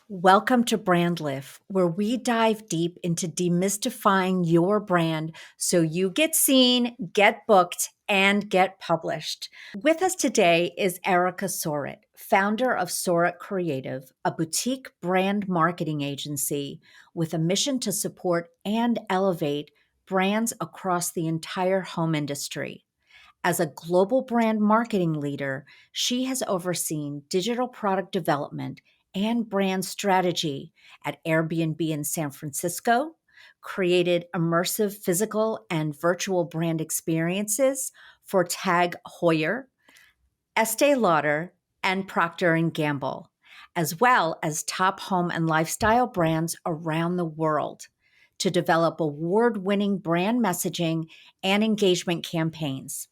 Welcome to Brand Lift, where we dive deep into demystifying your brand so you get seen, get booked, and get published. With us today is Ericka Saurit, founder of Saurit Creative, a boutique brand marketing agency with a mission to support and elevate brands across the entire home industry. As a global brand marketing leader, she has overseen digital product development and brand strategy at Airbnb in San Francisco, created immersive physical and virtual brand experiences for Tag Heuer, Estee Lauder, and Procter & Gamble, as well as top home and lifestyle brands around the world to develop award-winning brand messaging and engagement campaigns.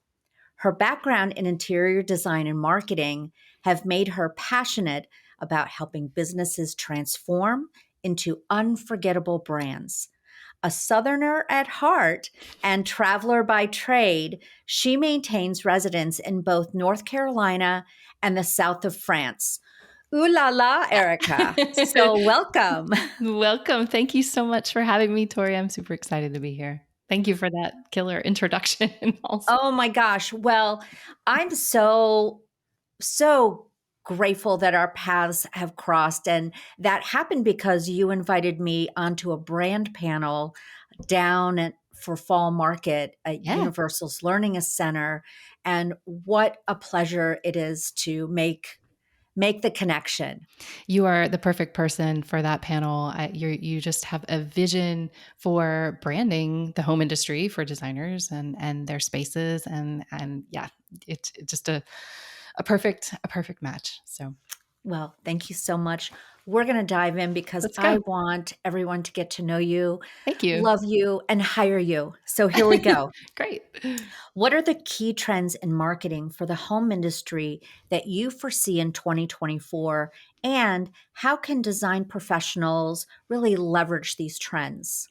Her background in interior design and marketing have made her passionate about helping businesses transform into unforgettable brands. A Southerner at heart and traveler by trade, she maintains residence in both North Carolina and the south of France. Ooh la la, Ericka. So welcome. Welcome. Thank you so much for having me, Tori. I'm super excited to be here. Thank you for that killer introduction. Also. Oh my gosh. Well, I'm so grateful that our paths have crossed. And that happened because you invited me onto a brand panel down for Fall Market at Universal's Learning Center. And what a pleasure it is to make the connection. You are the perfect person for that panel. You just have a vision for branding the home industry for designers and their spaces. And yeah, it's just a perfect match. So, well, thank you so much. We're going to dive in because I want everyone to get to know you, thank you, love you, and hire you. So here we go. Great. What are the key trends in marketing for the home industry that you foresee in 2024? And how can design professionals really leverage these trends?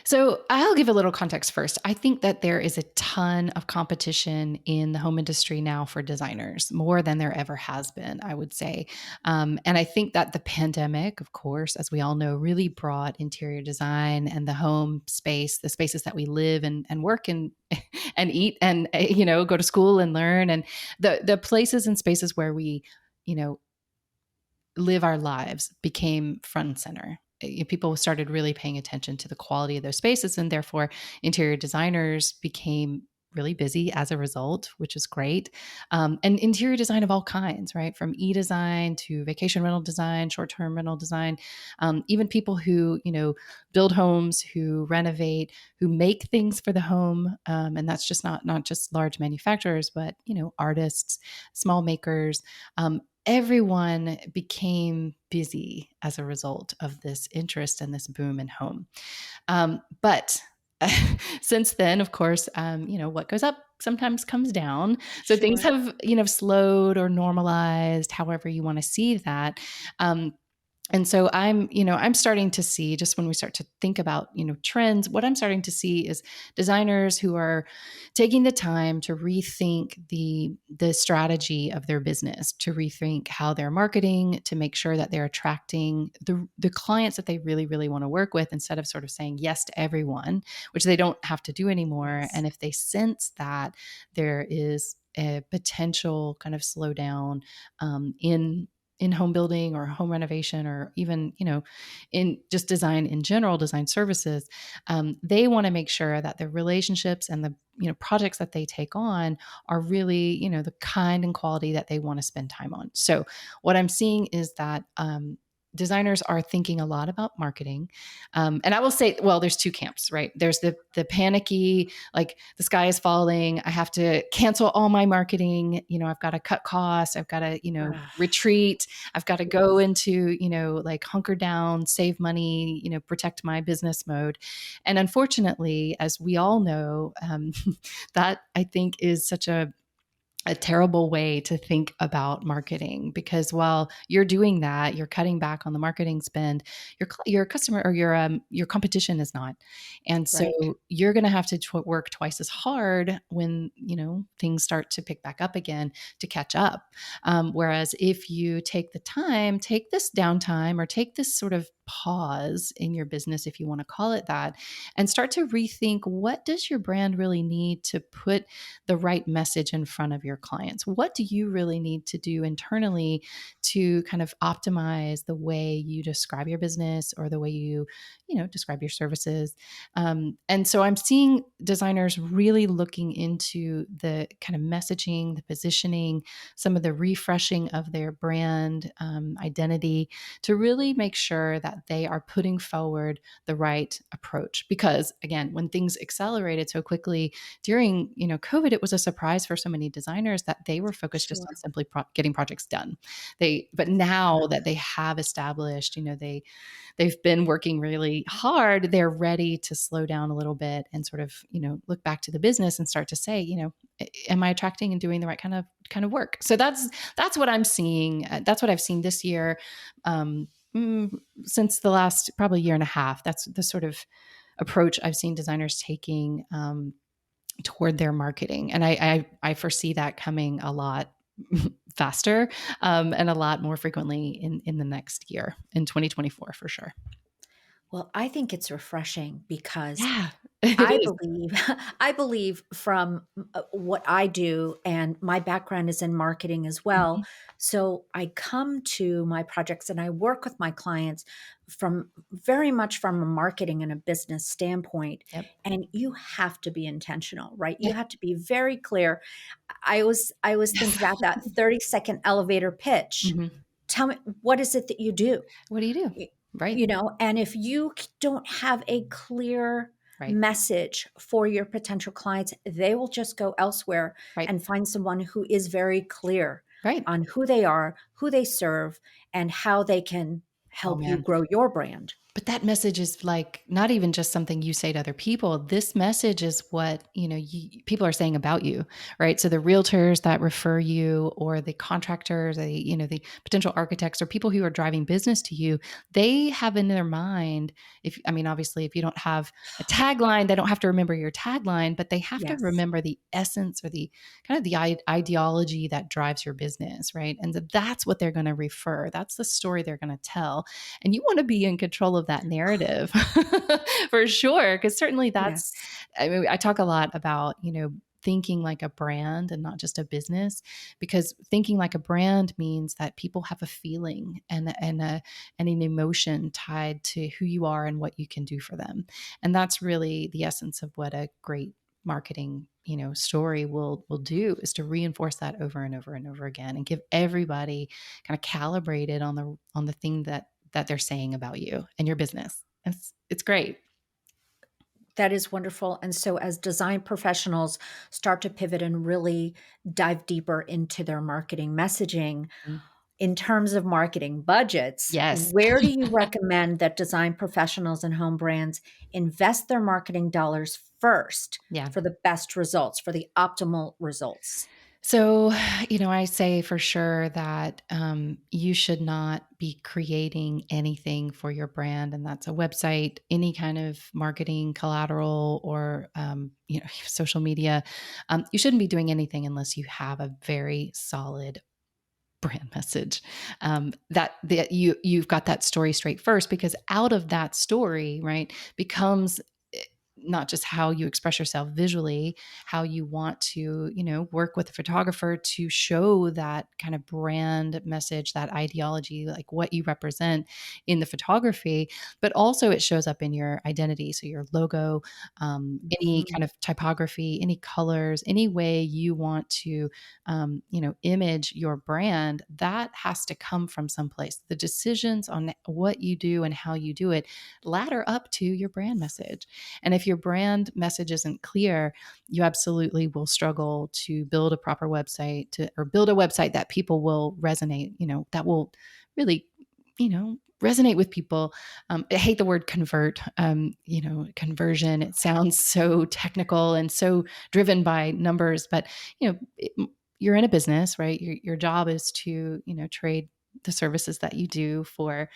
So I'll give a little context first. I think that there is a ton of competition in the home industry now for designers, more than there ever has been, I would say. And I think that the pandemic, of course, as we all know, really brought interior design and the home space, the spaces that we live and work and eat and, go to school and learn, and the places and spaces where we, live our lives became front and center. People started really paying attention to the quality of those spaces, and therefore interior designers became really busy as a result, which is great. And interior design of all kinds, right? From e-design to vacation rental design, short-term rental design, even people who, build homes, who renovate, who make things for the home. And that's just not just large manufacturers, but, artists, small makers, everyone became busy as a result of this interest and this boom in home. But since then, of course, what goes up sometimes comes down. So things have, slowed or normalized, however you want to see that. And so I'm starting to see, just when we start to think about, trends, what I'm starting to see is designers who are taking the time to rethink the strategy of their business, to rethink how they're marketing, to make sure that they're attracting the clients that they really, really want to work with, instead of sort of saying yes to everyone, which they don't have to do anymore. Yes. And if they sense that there is a potential kind of slowdown in home building or home renovation, or even, in just design in general, design services, they want to make sure that the relationships and the projects that they take on are really, the kind and quality that they want to spend time on. So what I'm seeing is that designers are thinking a lot about marketing. And I will say, well, there's two camps, right? There's the panicky, like the sky is falling, I have to cancel all my marketing, I've got to cut costs, I've got to, retreat, I've got to go into, like hunker down, save money, protect my business mode. And unfortunately, as we all know, that I think is such a a terrible way to think about marketing, because while you're doing that, you're cutting back on the marketing spend, your customer or your competition is not. And so Right. you're going to have to work twice as hard when, things start to pick back up again to catch up. Whereas if you take the time, take this downtime or take this sort of pause in your business, if you want to call it that, and start to rethink, what does your brand really need to put the right message in front of your clients? What do you really need to do internally to kind of optimize the way you describe your business or the way you describe your services? And so I'm seeing designers really looking into the kind of messaging, the positioning, some of the refreshing of their brand identity to really make sure that they are putting forward the right approach. Because again, when things accelerated so quickly during COVID, it was a surprise for so many designers that they were focused just on Sure. simply getting projects done. But now that they have established, they've been working really hard, they're ready to slow down a little bit and sort of look back to the business and start to say, am I attracting and doing the right kind of work? So that's what I'm seeing. That's what I've seen this year. Since the last probably year and a half, that's the sort of approach I've seen designers taking toward their marketing. And I foresee that coming a lot faster and a lot more frequently in the next year, in 2024 for sure. Well, I think it's refreshing because Yeah, it I is. believe I believe from what I do, and my background is in marketing as well. Mhm. So I come to my projects and I work with my clients from very much from a marketing and a business standpoint. Yep. And you have to be intentional, right? Yeah. You have to be very clear. I always think Yes. about that 30-second elevator pitch. Mhm. Tell me, what is it that you do? What do you do? Y Right. and if you don't have a clear Right. message for your potential clients, they will just go elsewhere Right. and find someone who is very clear Right. on who they are, who they serve, and how they can Oh help you man. grow your brand. But that message is like not even just something you say to other people. This message is what, people are saying about you, right? So the realtors that refer you or the contractors, the potential architects or people who are driving business to you, they have in their mind, obviously if you don't have a tagline, they don't have to remember your tagline, but they have to Yes. remember the essence or the kind of the ideology that drives your business, right? And that's what they're going to refer. That's the story they're going to tell. And you want to be in control of that narrative for sure. Because certainly Yes. I talk a lot about, thinking like a brand and not just a business, because thinking like a brand means that people have a feeling and an emotion tied to who you are and what you can do for them. And that's really the essence of what a great marketing story will do, is to reinforce that over and over and over again and give everybody kind of calibrated on the thing that they're saying about you and your business. It's great. That is wonderful. And so, as design professionals start to pivot and really dive deeper into their marketing messaging, Mm. in terms of marketing budgets, Yes. where do you recommend that design professionals and home brands invest their marketing dollars first Yeah. for the best results, for the optimal results? So, I say for sure that you should not be creating anything for your brand, and that's a website, any kind of marketing collateral, or social media. You shouldn't be doing anything unless you have a very solid brand message, that you've got that story straight first, because out of that story, right, becomes not just how you express yourself visually, how you want to, work with a photographer to show that kind of brand message, that ideology, like what you represent in the photography, but also it shows up in your identity. So your logo, any Mhm. kind of typography, any colors, any way you want to, image your brand, that has to come from someplace. The decisions on what you do and how you do it ladder up to your brand message. And if your brand message isn't clear, you absolutely will struggle to build a proper website or build a website that people will resonate, that will really, resonate with people. I hate the word convert, conversion. It sounds so technical and so driven by numbers, but, you're in a business, right? Your job is to, trade the services that you do for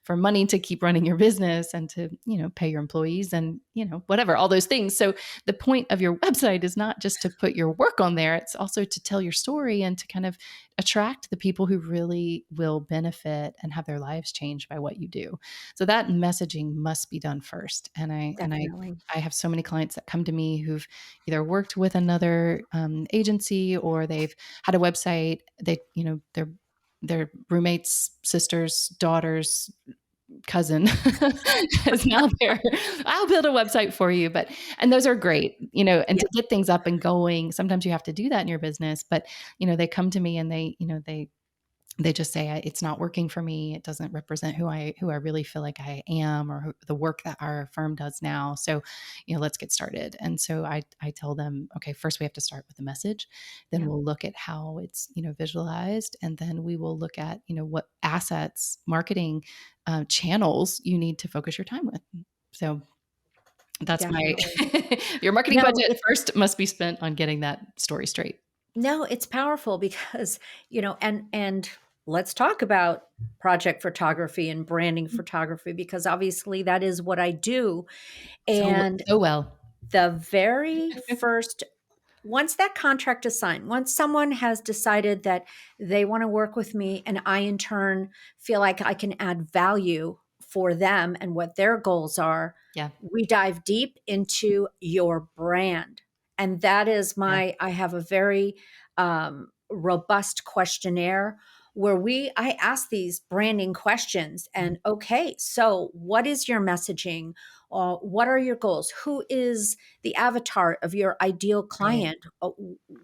money to keep running your business and to, pay your employees and, whatever, all those things. So the point of your website is not just to put your work on there, it's also to tell your story and to kind of attract the people who really will benefit and have their lives changed by what you do. So that messaging must be done first. Definitely. I have so many clients that come to me who've either worked with another agency or they've had a website. Their roommate's sister's daughter's cousin is now there. I'll build a website for you. And those are great, and Yeah. to get things up and going, sometimes you have to do that in your business. But, they come to me and they just say it's not working for me. It doesn't represent who I really feel like I am, or the work that our firm does now. So, let's get started. And so I tell them, okay, first we have to start with the message. Then Yeah. we'll look at how it's, visualized. And then we will look at, what assets, marketing channels you need to focus your time with. So that's my, Definitely. your marketing No, budget it first must be spent on getting that story straight. no, it's powerful because, and let's talk about project photography and branding photography because obviously that is what I do. So, And so well. the very first once that contract is signed, once someone has decided that they want to work with me and I in turn feel like I can add value for them and what their goals are, Yeah. we dive deep into your brand. And that is Yeah. I have a very robust questionnaire where I ask these branding questions and okay, so what is your messaging? What are your goals? Who is the avatar of your ideal Right. client?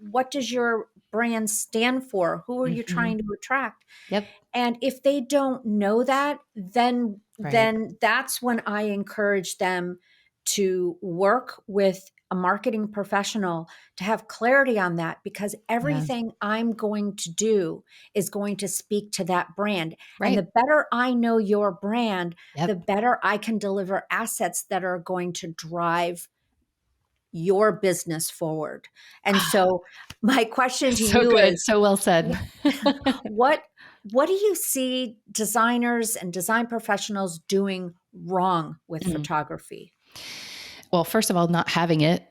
What does your brand stand for? Who are you Mhm. trying to attract? Yep. And if they don't know that, then Right. that's when I encourage them to work with a marketing professional to have clarity on that because Yeah. everything I'm going to do is going to speak to that brand. And Right. the better I know your brand, the Yep. better I can deliver assets that are going to drive your business forward. And so my question to So you good. is So well said. what what do you see designers and design professionals doing wrong with Mm. photography? Well, first of all, not having it.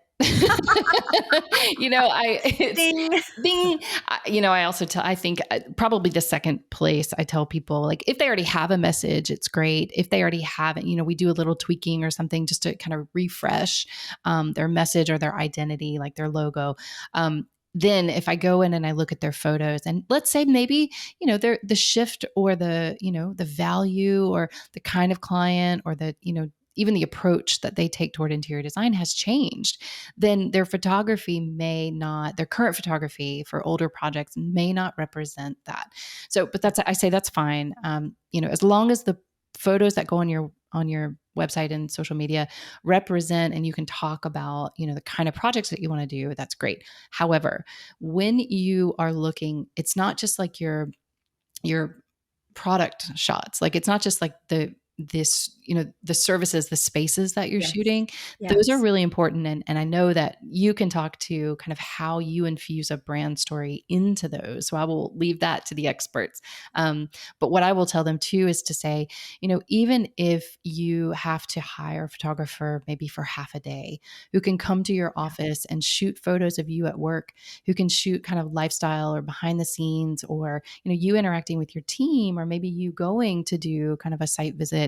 It's Ding. being, I also tell, I think probably the second place I tell people, like, if they already have a message, it's great. If they already haven't, we do a little tweaking or something just to kind of refresh their message or their identity, like their logo. Then if I go in and I look at their photos and let's say maybe, the shift or the value or the kind of client or even the approach that they take toward interior design has changed, then their current photography for older projects may not represent that. So, but I say that's fine. As long as the photos that go on your website and social media represent and you can talk about, the kind of projects that you want to do, that's great. However, when you are looking, it's not just like your product shots. Like it's not just like the services, the spaces that you're Yes. shooting. Those are Yes. really important. And I know that you can talk to kind of how you infuse a brand story into those. So I will leave that to the experts. But what I will tell them too is to say, even if you have to hire a photographer maybe for half a day who can come to your Yeah. office and shoot photos of you at work, who can shoot kind of lifestyle or behind the scenes, or you interacting with your team, or maybe you going to do kind of a site visit,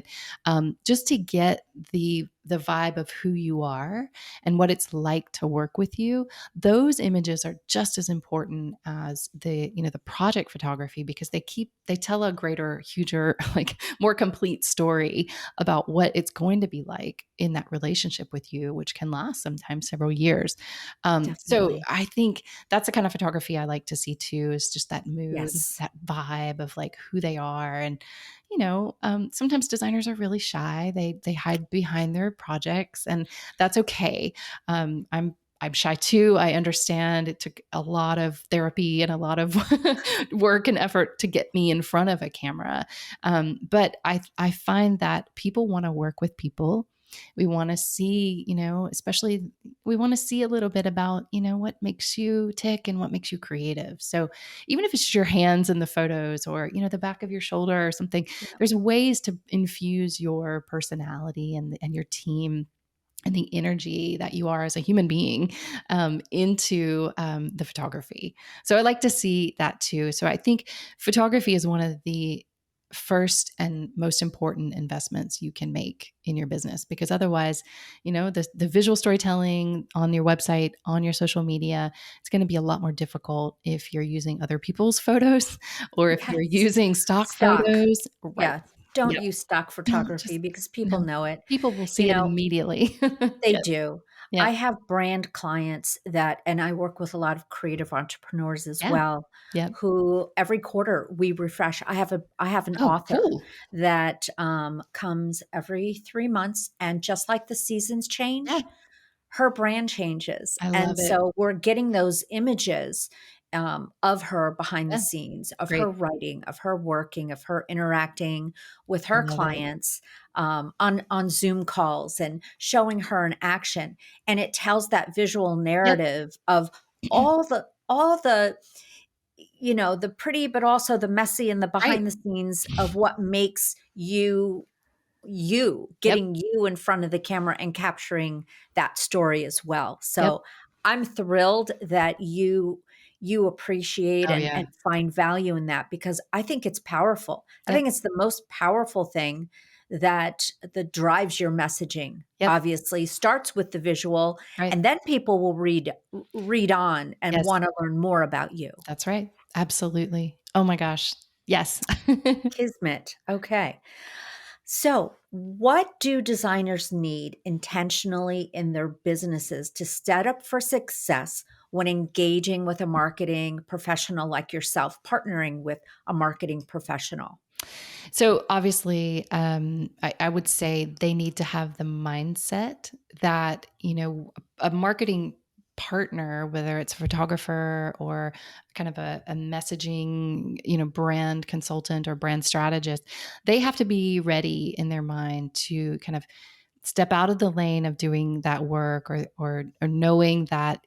just to get the vibe of who you are and what it's like to work with you. Those images are just as important as the project photography, because they tell a greater, huger, like more complete story about what it's going to be like in that relationship with you, which can last sometimes several years. So Definitely. I think that's the kind of photography I like to see too, is just that mood, Yes. that vibe of like who they are. And sometimes designers are really shy. They hide behind their projects, and that's okay. I'm shy too. I understand it took a lot of therapy and a lot of work and effort to get me in front of a camera. But I find that people want to work with people. We want to see, especially we want to see a little bit about, what makes you tick and what makes you creative. So even if it's just your hands in the photos or, the back of your shoulder or something, Yeah. there's ways to infuse your personality and your team and the energy that you are as a human being into the photography. So I like to see that too. So I think photography is one of the first and most important investments you can make in your business, because otherwise, the visual storytelling on your website, on your social media, it's going to be a lot more difficult if you're using other people's photos or if you're Yes. using stock Stock. photos. Right. Yeah. Don't Yep. use stock Don't photography just, because people no, know it. people will You see it know, immediately. they Yes. do. Yeah. I have brand clients that, and I work with a lot of creative entrepreneurs as Yeah. well, Yep. who every quarter we refresh. I have an Oh, author cool. that comes every 3 months, and just like the seasons Yeah. change, her brand changes. I And love it. so we're getting those images of her behind the Yeah. scenes, of her Great. writing, of her working, of her interacting with I her love it. clients on Zoom calls, and showing her in action. And it tells that visual Yep. narrative of all the the pretty, but also the messy and the Right. behind the scenes of what makes you Yep. getting you in front of the camera and capturing that story as well. Yep. So I'm thrilled that you appreciate Oh, and yeah. find value in that, because I think it's powerful. I Yep. think it's the most powerful thing that drives your messaging. Yep. Obviously starts with the visual, Right. and then people will read on and Yes. want to learn more about you. That's right. Absolutely. Oh my gosh. Yes. Kismet. Okay. So, what do designers need intentionally in their businesses to set up for success when engaging with a marketing professional like yourself, partnering with a marketing professional? So obviously, I would say they need to have the mindset that, a marketing partner, whether it's a photographer or kind of a messaging, brand consultant or brand strategist, they have to be ready in their mind to kind of step out of the lane of doing that work, or knowing that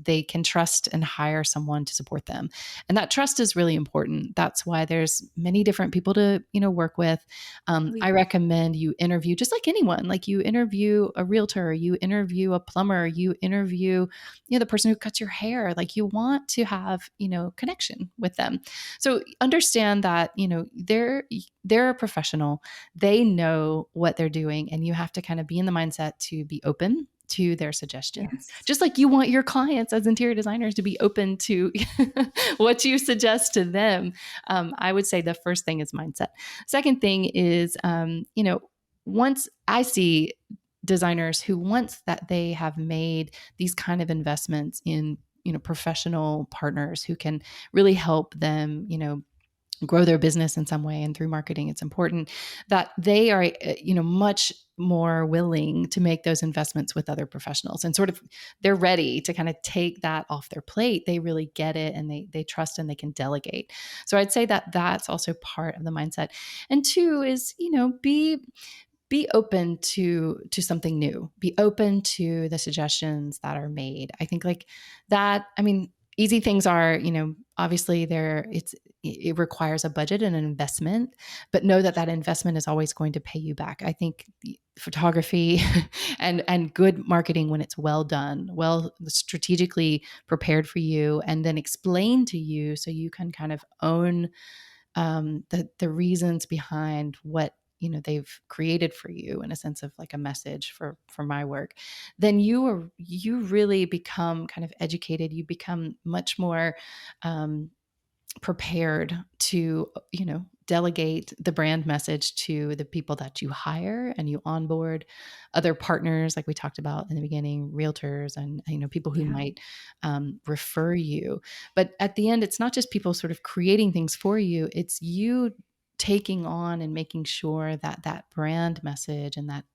they can trust and hire someone to support them, and that trust is really important. That's why there's many different people to work with. Oh, I yeah. recommend you interview just like anyone. Like, you interview a realtor, you interview a plumber, you interview the person who cuts your hair. Like, you want to have connection with them. So understand that they're a professional. They know what they're doing, and you have to kind of be in the mindset to be open to their suggestions, Yes. just like you want your clients as interior designers to be open to what you suggest to them. I would say the first thing is mindset. Second thing is, once I see designers who, once that they have made these kind of investments in professional partners who can really help them grow their business in some way, and through marketing it's important that they are much more willing to make those investments with other professionals, and sort of they're ready to kind of take that off their plate. They really get it, and they trust, and they can delegate. So I'd say that that's also part of the mindset. And two is, be open to something new. Be open to the suggestions that are made. I think, like that, I mean, easy things are, obviously it requires a budget and an investment, but know that that investment is always going to pay you back. I think photography and good marketing, when it's well done, well strategically prepared for you, and then explained to you so you can kind of own the reasons behind what they've created for you, in a sense of like a message for my work, then you really become kind of educated. You become much more prepared to delegate the brand message to the people that you hire, and you onboard other partners, like we talked about in the beginning, realtors, and people who Yeah. might refer you. But at the end, it's not just people sort of creating things for you, it's you taking on and making sure that that brand message and that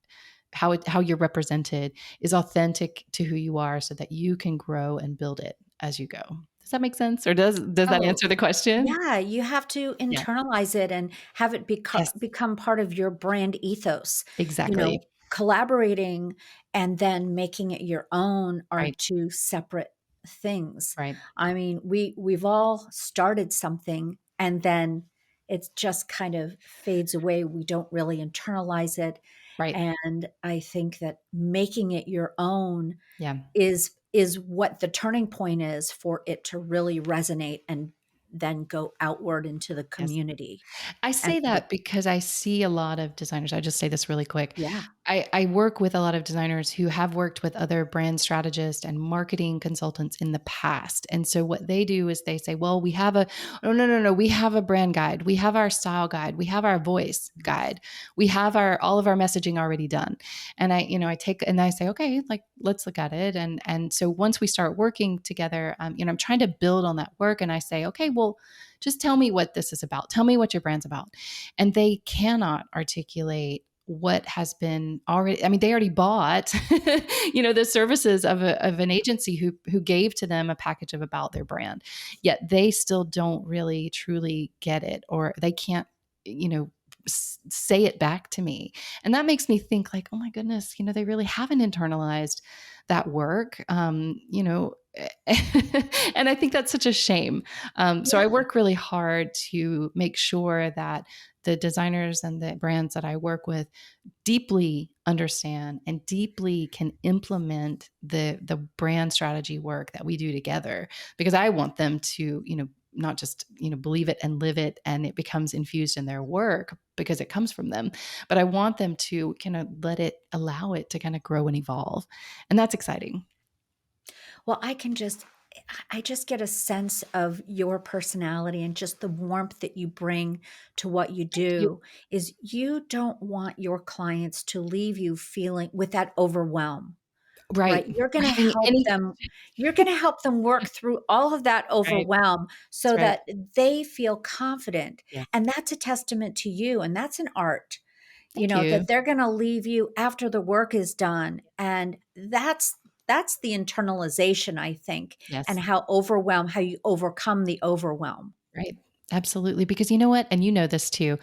how you're represented is authentic to who you are, so that you can grow and build it as you go. Does that make sense? Or does that Oh, answer the question? yeah, you have to Yeah. internalize it and have it Yes, become part of your brand ethos. You know, exactly. collaborating and then making it your own are Right. two separate things. Right. I mean, we've all started something and then it just kind of fades away. We don't really internalize it. Right. And I think that making it your own Yeah. is what the turning point is for it to really resonate and then go outward into the Yes. community. I And say for the that because I see a lot of designers. I just say this really quick. yeah. I work with a lot of designers who have worked with other brand strategists and marketing consultants in the past. And so what they do is they say, well, we have a, oh, no, no, no, we have a brand guide. We have our style guide. We have our voice guide. We have all of our messaging already done. And I take, and I say, okay, like, let's look at it. And so once we start working together, I'm trying to build on that work. And I say, okay, well, just tell me what this is about. Tell me what your brand's about. And they cannot articulate what has been already. I mean, they already bought the services of an agency who gave to them a package of about their brand, yet they still don't really truly get it, or they can't you know say it back to me. And that makes me think, like, oh my goodness, they really haven't internalized that work. And I think that's such a shame. So I Yeah. work really hard to make sure that the designers and the brands that I work with deeply understand and deeply can implement the brand strategy work that we do together, because I want them to not just believe it and live it and it becomes infused in their work because it comes from them, but I want them to kind of allow it to kind of grow and evolve. And that's exciting. Well, I just get a sense of your personality and just the warmth that you bring to what you Thank you. do is you don't want your clients to leave you feeling with that overwhelm. Right. Right? You're Or gonna having help any. them work through all of that Right. overwhelm That's so right. that they feel confident, Yes. and that's a testament to you, and that's an art, Thank you. that they're gonna leave you after the work is done, and that's the internalization, I think, and Yes. how you overcome the overwhelm. Right. Absolutely. Because you know what? And you know this too.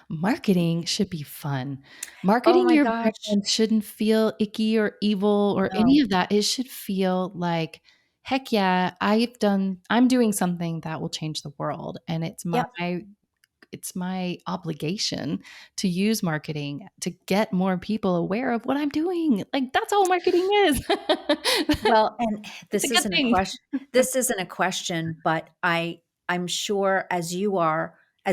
Marketing should be fun. Oh Marketing my your gosh. brand shouldn't feel icky or evil or No. any of that. It should feel like, heck yeah, I'm doing something that will change the world. And Yep. it's my obligation to use marketing to get more people aware of what I'm doing. Like, that's all marketing is. Well, and It's a this good isn't a thing. question. This isn't a question, but I'm sure as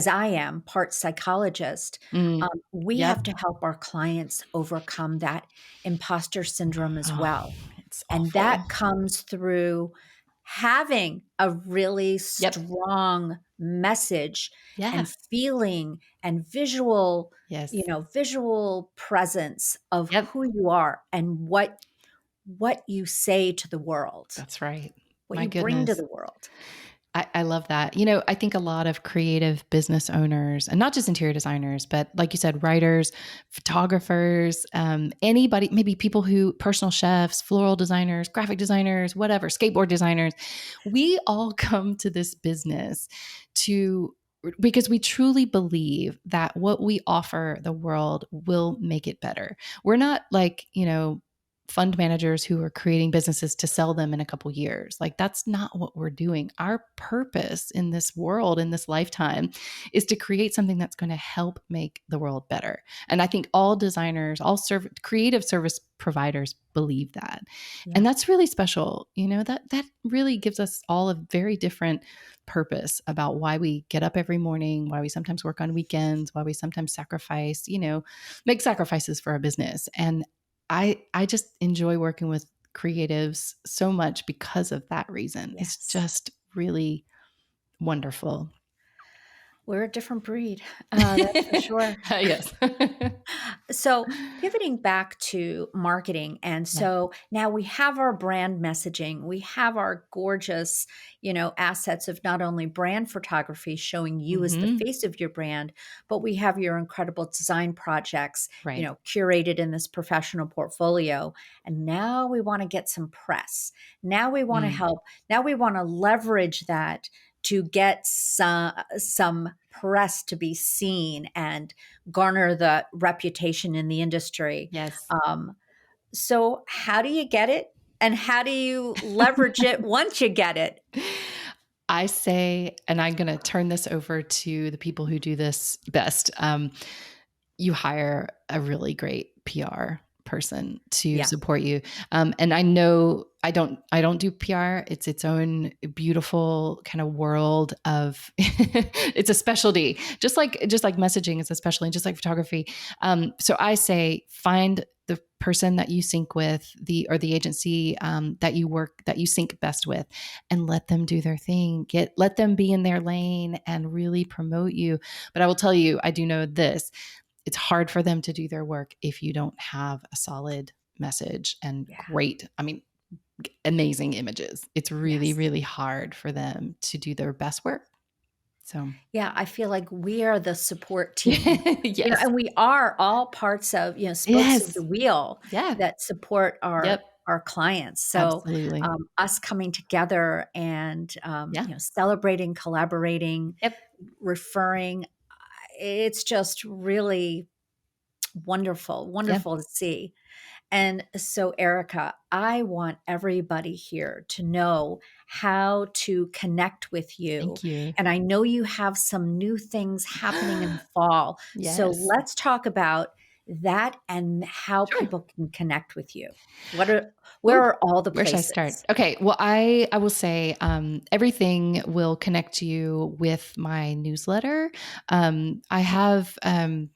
I am, part psychologist, Mm, we yep. have to help our clients overcome that imposter syndrome as Oh, well. it's And awful. that comes through having a really Yep. strong message and Yes. feeling and visual, Yes. visual presence of Yep. who you are and what you say to the world, That's right. what My you bring to goodness. the world. I love that. I think a lot of creative business owners, and not just interior designers, but like you said, writers, photographers, anybody, maybe people personal chefs, floral designers, graphic designers, whatever, skateboard designers, we all come to this business to because we truly believe that what we offer the world will make it better. We're not like, fund managers who are creating businesses to sell them in a couple years. Like, that's not what we're doing. Our purpose in this world, in this lifetime, is to create something that's going to help make the world better. And I think all designers, creative service providers believe that. And Yeah. that's really special. That really gives us all a very different purpose about why we get up every morning, why we sometimes work on weekends, why we sometimes make sacrifices for our business. And I just enjoy working with creatives so much because of that reason. It's Yes. just really wonderful. We're a different breed. That's for sure. Yes. So, pivoting back to marketing, and Yeah. so now we have our brand messaging, we have our gorgeous, assets of not only brand photography showing you as the Mhm. face of your brand, but we have your incredible design projects, Right. curated in this professional portfolio. And now we want to get some press. Now we want to Mm. help. Now we want to leverage that to get some pressed to be seen and garner the reputation in the industry. Yes. So how do you get it? And how do you leverage it once you get it? I say, and I'm going to turn this over to the people who do this best. You hire a really great PR person to Yeah. support you. And I know I don't do PR. It's its own beautiful kind of world of it's a specialty, just like messaging is a specialty, just like photography. So I say find the person that you sync with, the agency that you sync best with, and let them do their thing. Let them be in their lane and really promote you. But I will tell you, I do know this: it's hard for them to do their work if you don't have a solid message and Yeah. great, I mean, amazing images. It's really, Yes. really hard for them to do their best work. So, Yeah, I feel like we are the support team, yes. and we are all parts of, spokes of Yes. the wheel Yeah. that support Yep. our clients. So, Absolutely. us coming together and, Yeah. celebrating, collaborating, Yep. referring, it's just really wonderful, Yeah. wonderful to see. And so, Erica, I want everybody here to know how to connect with you. Thank you. And I know you have some new things happening in the fall. So Yes. let's talk about that and how Sure. people can connect with you. Where Ooh, are all the where should I start? places? Okay. Well, I will say everything will connect you with my newsletter. I have I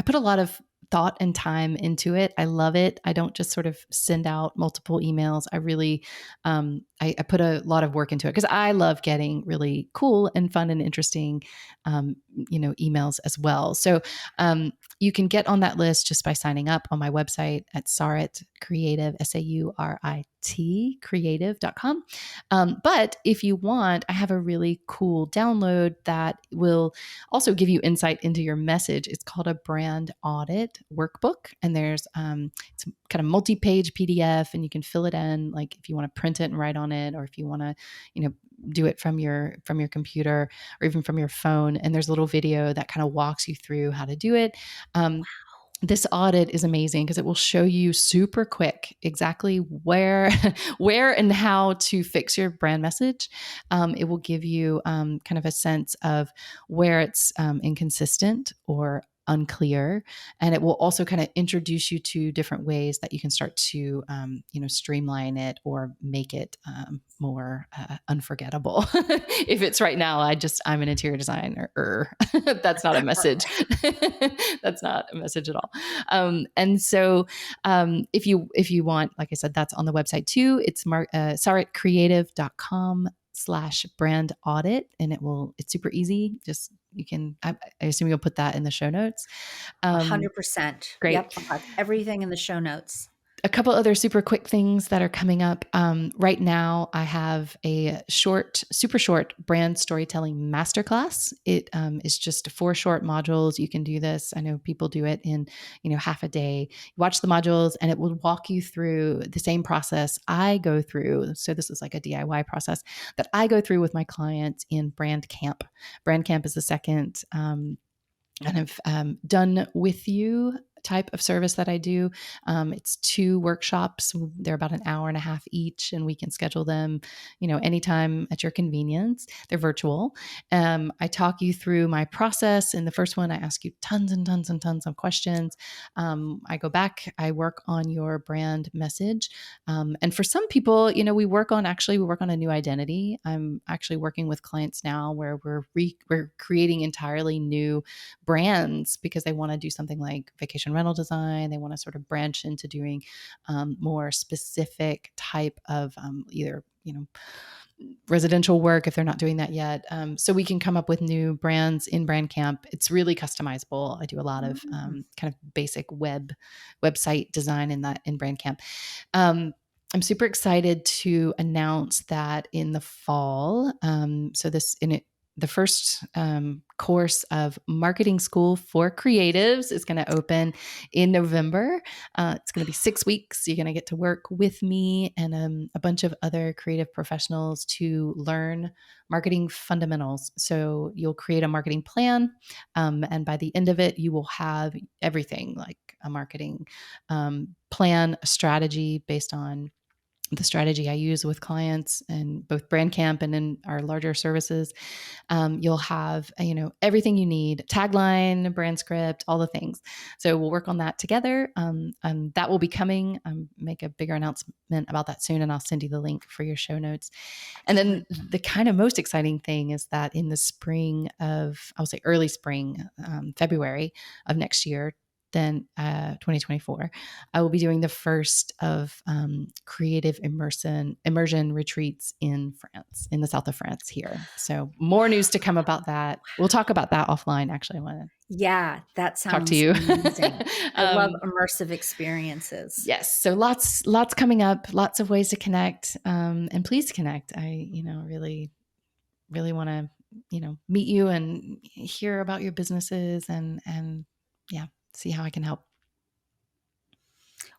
put a lot of thought and time into it. I love it. I don't just sort of send out multiple emails. I really I put a lot of work into it because I love getting really cool and fun and interesting emails as well. So you can get on that list just by signing up on my website at Saurit Creative, Saurit creative.com. But if you want, I have a really cool download that will also give you insight into your message. It's called a brand audit workbook. And it's kind of multi-page PDF, and you can fill it in, like if you want to print it and write on it, or if you want to, do it from your computer or even from your phone. And there's a little video that kind of walks you through how to do it. This audit is amazing because it will show you super quick exactly where where and how to fix your brand message. It will give you kind of a sense of where it's inconsistent or unclear, and it will also kind of introduce you to different ways that you can start to streamline it or make it more unforgettable. If it's right now, I'm an interior designer. That's not a message. That's not a message at all. And so if you want, like I said, that's on the website too. It's sauritcreative.com/brand audit, and it's super easy. Just I assume you'll put that in the show notes. Um, 100%. Great. Yep. I'll have everything in the show notes. A couple other super quick things that are coming up. Right now, I have a super short brand storytelling masterclass. It is just 4 short modules. You can do this. I know people do it in half a day. You watch the modules, and it will walk you through the same process I go through. So this is like a DIY process that I go through with my clients in Brand Camp. Brand Camp is the second kind of done with you type of service that I do. It's 2 workshops. They're about an hour and a half each, and we can schedule them, anytime at your convenience. They're virtual. I talk you through my process. In the first one, I ask you tons and tons and tons of questions. I go back, I work on your brand message. And for some people, we work on a new identity. I'm actually working with clients now where we're creating entirely new brands because they want to do something like vacation rental design. They want to sort of branch into doing more specific type of either, residential work if they're not doing that yet. So we can come up with new brands in Brand Camp. It's really customizable. I do a lot of kind of basic website design in Brand Camp. I'm super excited to announce that in the fall. So this in it the first course of Marketing School for Creatives is going to open in November. It's going to be 6 weeks. You're going to get to work with me and a bunch of other creative professionals to learn marketing fundamentals. So you'll create a marketing plan, and by the end of it, you will have everything like a marketing plan, a strategy based on the strategy I use with clients and both brand camp and in our larger services. You'll have, everything you need, tagline, brand script, all the things. So we'll work on that together. That will be coming. Make a bigger announcement about that soon, and I'll send you the link for your show notes. And then the kind of most exciting thing is that in the spring of, I'll say early spring, February of next year, then 2024, I will be doing the first of creative immersion retreats in France, in the south of France here. So more news to come about that. We'll talk about that offline. Actually, I want to Yeah, that talk to sounds you. amazing. I love immersive experiences. Yes. So lots coming up, lots of ways to connect. And please connect. I, really, really want to, meet you and hear about your businesses and yeah, see how I can help.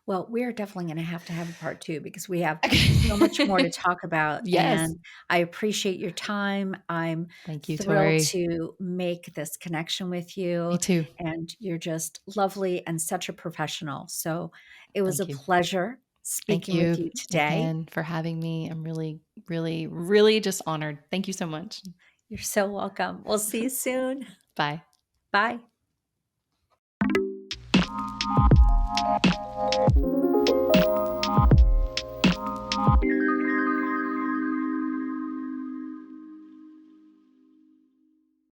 Well, we're definitely going to have a part two because we have so much more to talk about. Yes. And I appreciate your time. I'm Thank you, thrilled Tori. to make this connection with Me you. too. And you're just lovely and such a professional. So it was a Thank you. pleasure Thank speaking with you you today. again for having me. I'm really, really, really just honored. Thank you so much. You're so welcome. We'll see you soon. Bye. Bye.